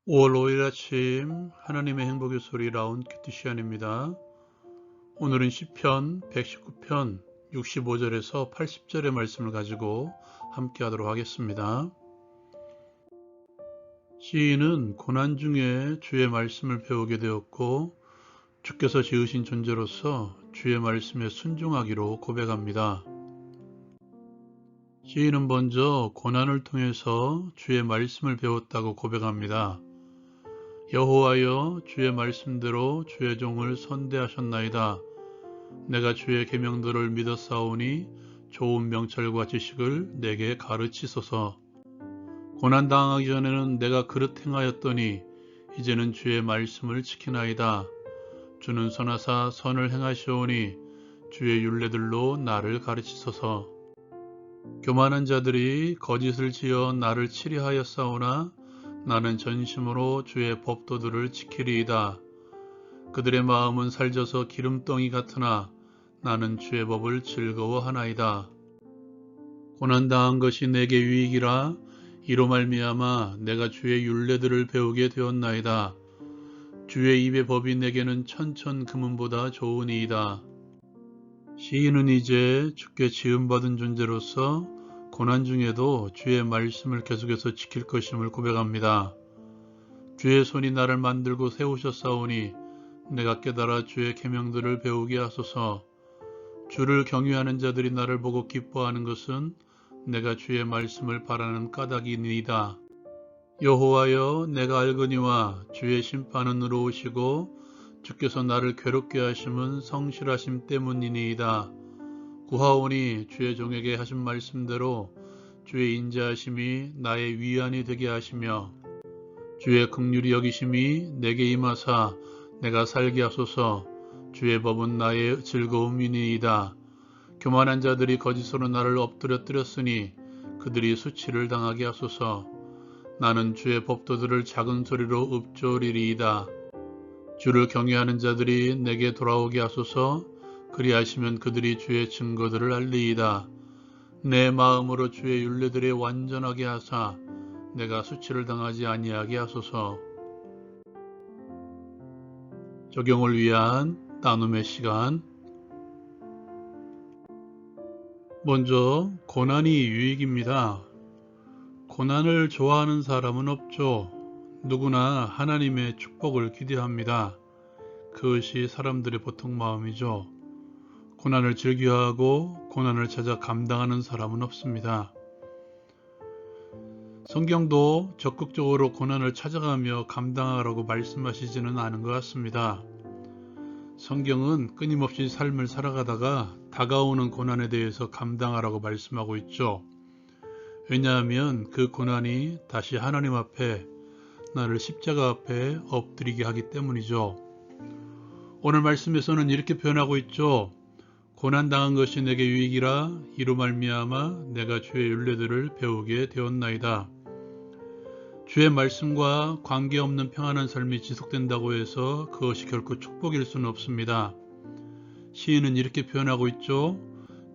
5월 5일 아침 하나님의 행복의 소리 라운드 시간입니다. 오늘은 시편 119편 65절에서 80절의 말씀을 가지고 함께 하도록 하겠습니다. 시인은 고난 중에 주의 말씀을 배우게 되었고 주께서 지으신 존재로서 주의 말씀에 순종하기로 고백합니다. 시인은 먼저 고난을 통해서 주의 말씀을 배웠다고 고백합니다. 여호와여, 주의 말씀대로 주의 종을 선대하셨나이다. 내가 주의 계명들을 믿었사오니 좋은 명철과 지식을 내게 가르치소서. 고난당하기 전에는 내가 그릇 행하였더니 이제는 주의 말씀을 지키나이다. 주는 선하사 선을 행하시오니 주의 율례들로 나를 가르치소서. 교만한 자들이 거짓을 지어 나를 치리하였사오나 나는 전심으로 주의 법도들을 지키리이다. 그들의 마음은 살져서 기름덩이 같으나 나는 주의 법을 즐거워하나이다. 고난당한 것이 내게 유익이라 이로 말미암아 내가 주의 율례들을 배우게 되었나이다. 주의 입의 법이 내게는 천천 금은보다 좋으니이다. 시인은 이제 주께 지음받은 존재로서 고난 중에도 주의 말씀을 계속해서 지킬 것임을 고백합니다. 주의 손이 나를 만들고 세우셨사오니 내가 깨달아 주의 계명들을 배우게 하소서. 주를 경외하는 자들이 나를 보고 기뻐하는 것은 내가 주의 말씀을 바라는 까닭이니이다. 여호와여, 내가 알거니와 주의 심판은 의로우시고 주께서 나를 괴롭게 하심은 성실하심 때문이니이다. 구하오니 주의 종에게 하신 말씀대로 주의 인자하심이 나의 위안이 되게 하시며 주의 긍휼히 여기심이 내게 임하사 내가 살게 하소서. 주의 법은 나의 즐거움이니이다. 교만한 자들이 거짓으로 나를 엎드려뜨렸으니 그들이 수치를 당하게 하소서. 나는 주의 법도들을 작은 소리로 읊조리리이다. 주를 경외하는 자들이 내게 돌아오게 하소서. 그리하시면 그들이 주의 증거들을 알리이다. 내 마음으로 주의 율례들에 완전하게 하사 내가 수치를 당하지 아니하게 하소서. 적용을 위한 나눔의 시간. 먼저 고난이 유익입니다. 고난을 좋아하는 사람은 없죠. 누구나 하나님의 축복을 기대합니다. 그것이 사람들의 보통 마음이죠. 고난을 즐겨하고 고난을 찾아 감당하는 사람은 없습니다. 성경도 적극적으로 고난을 찾아가며 감당하라고 말씀하시지는 않은 것 같습니다. 성경은 끊임없이 삶을 살아가다가 다가오는 고난에 대해서 감당하라고 말씀하고 있죠. 왜냐하면 그 고난이 다시 하나님 앞에 나를 십자가 앞에 엎드리게 하기 때문이죠. 오늘 말씀에서는 이렇게 표현하고 있죠. 고난당한 것이 내게 유익이라 이로 말미암아 내가 주의 율례들을 배우게 되었나이다. 주의 말씀과 관계없는 평안한 삶이 지속된다고 해서 그것이 결코 축복일 수는 없습니다. 시인은 이렇게 표현하고 있죠.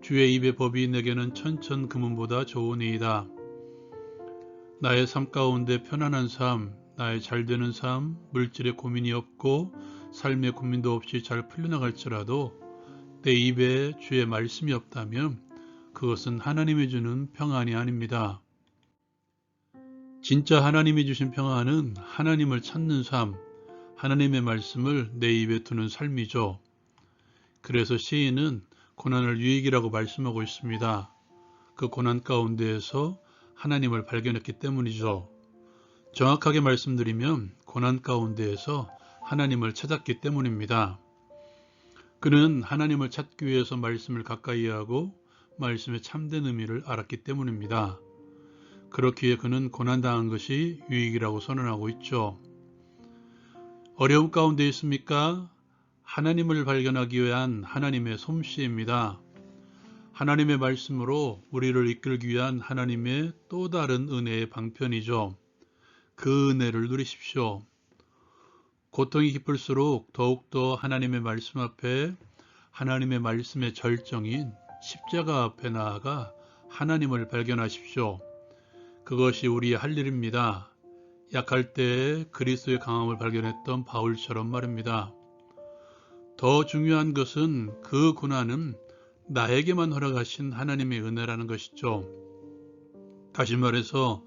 주의 입의 법이 내게는 천천 금은보다 좋으니이다. 나의 삶 가운데 편안한 삶, 나의 잘되는 삶, 물질에 고민이 없고 삶에 고민도 없이 잘 풀려나갈지라도 내 입에 주의 말씀이 없다면 그것은 하나님이 주는 평안이 아닙니다. 진짜 하나님이 주신 평안은 하나님을 찾는 삶, 하나님의 말씀을 내 입에 두는 삶이죠. 그래서 시인은 고난을 유익이라고 말씀하고 있습니다. 그 고난 가운데에서 하나님을 발견했기 때문이죠. 정확하게 말씀드리면 고난 가운데에서 하나님을 찾았기 때문입니다. 그는 하나님을 찾기 위해서 말씀을 가까이 하고 말씀의 참된 의미를 알았기 때문입니다. 그렇기에 그는 고난당한 것이 유익이라고 선언하고 있죠. 어려움 가운데 있습니까? 하나님을 발견하기 위한 하나님의 솜씨입니다. 하나님의 말씀으로 우리를 이끌기 위한 하나님의 또 다른 은혜의 방편이죠. 그 은혜를 누리십시오. 고통이 깊을수록 더욱더 하나님의 말씀 앞에 하나님의 말씀의 절정인 십자가 앞에 나아가 하나님을 발견하십시오. 그것이 우리의 할 일입니다. 약할 때 그리스도의 강함을 발견했던 바울처럼 말입니다. 더 중요한 것은 그 고난은 나에게만 허락하신 하나님의 은혜라는 것이죠. 다시 말해서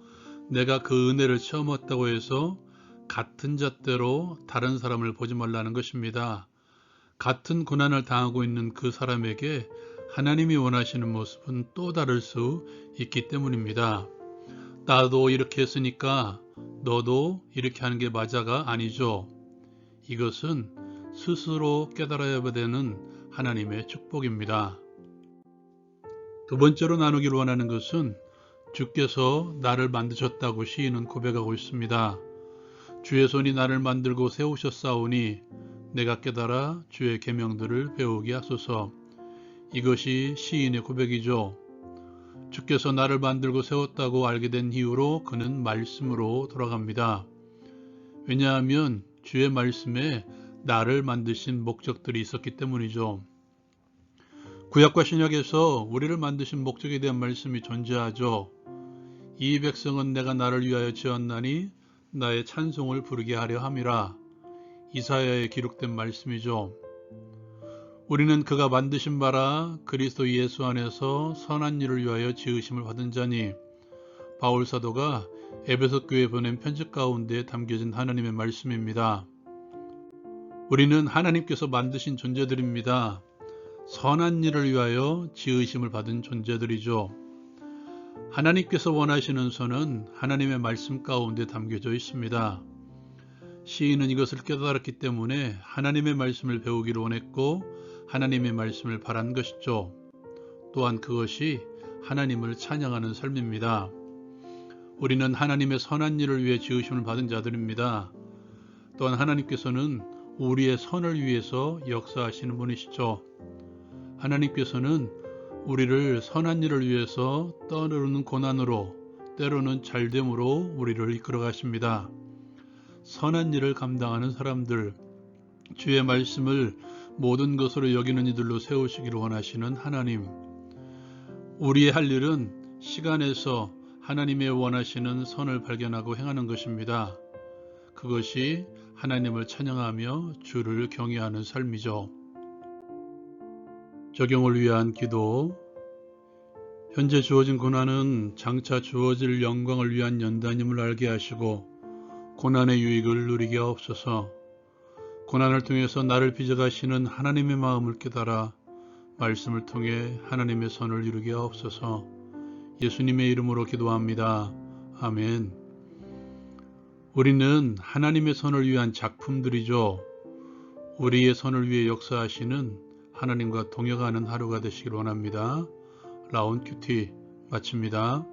내가 그 은혜를 처음 얻다고 해서 같은 잣대로 다른 사람을 보지 말라는 것입니다. 같은 고난을 당하고 있는 그 사람에게 하나님이 원하시는 모습은 또 다를 수 있기 때문입니다. 나도 이렇게 했으니까 너도 이렇게 하는 게 맞아가 아니죠. 이것은 스스로 깨달아야 되는 하나님의 축복입니다. 두 번째로 나누기를 원하는 것은 주께서 나를 만드셨다고 시인은 고백하고 있습니다. 주의 손이 나를 만들고 세우셨사오니 내가 깨달아 주의 계명들을 배우게 하소서. 이것이 시인의 고백이죠. 주께서 나를 만들고 세웠다고 알게 된 이후로 그는 말씀으로 돌아갑니다. 왜냐하면 주의 말씀에 나를 만드신 목적들이 있었기 때문이죠. 구약과 신약에서 우리를 만드신 목적에 대한 말씀이 존재하죠. 이 백성은 내가 나를 위하여 지었나니 나의 찬송을 부르게 하려 함이라. 이사야에 기록된 말씀이죠. 우리는 그가 만드신 바라 그리스도 예수 안에서 선한 일을 위하여 지으심을 받은 자니, 바울 사도가 에베소 교회에 보낸 편지 가운데 담겨진 하나님의 말씀입니다. 우리는 하나님께서 만드신 존재들입니다. 선한 일을 위하여 지으심을 받은 존재들이죠. 하나님께서 원하시는 선은 하나님의 말씀 가운데 담겨져 있습니다. 시인은 이것을 깨달았기 때문에 하나님의 말씀을 배우기를 원했고 하나님의 말씀을 바란 것이죠. 또한 그것이 하나님을 찬양하는 삶입니다. 우리는 하나님의 선한 일을 위해 지으심을 받은 자들입니다. 또한 하나님께서는 우리의 선을 위해서 역사하시는 분이시죠. 하나님께서는 우리를 선한 일을 위해서 떠오르는 고난으로, 때로는 잘됨으로 우리를 이끌어 가십니다. 선한 일을 감당하는 사람들, 주의 말씀을 모든 것으로 여기는 이들로 세우시기를 원하시는 하나님. 우리의 할 일은 시간에서 하나님의 원하시는 선을 발견하고 행하는 것입니다. 그것이 하나님을 찬양하며 주를 경외하는 삶이죠. 적용을 위한 기도. 현재 주어진 고난은 장차 주어질 영광을 위한 연단임을 알게 하시고 고난의 유익을 누리게 하옵소서. 고난을 통해서 나를 빚어가시는 하나님의 마음을 깨달아 말씀을 통해 하나님의 선을 이루게 하옵소서. 예수님의 이름으로 기도합니다. 아멘. 우리는 하나님의 선을 위한 작품들이죠. 우리의 선을 위해 역사하시는 하나님과 동역하는 하루가 되시길 원합니다. 라온 큐티 마칩니다.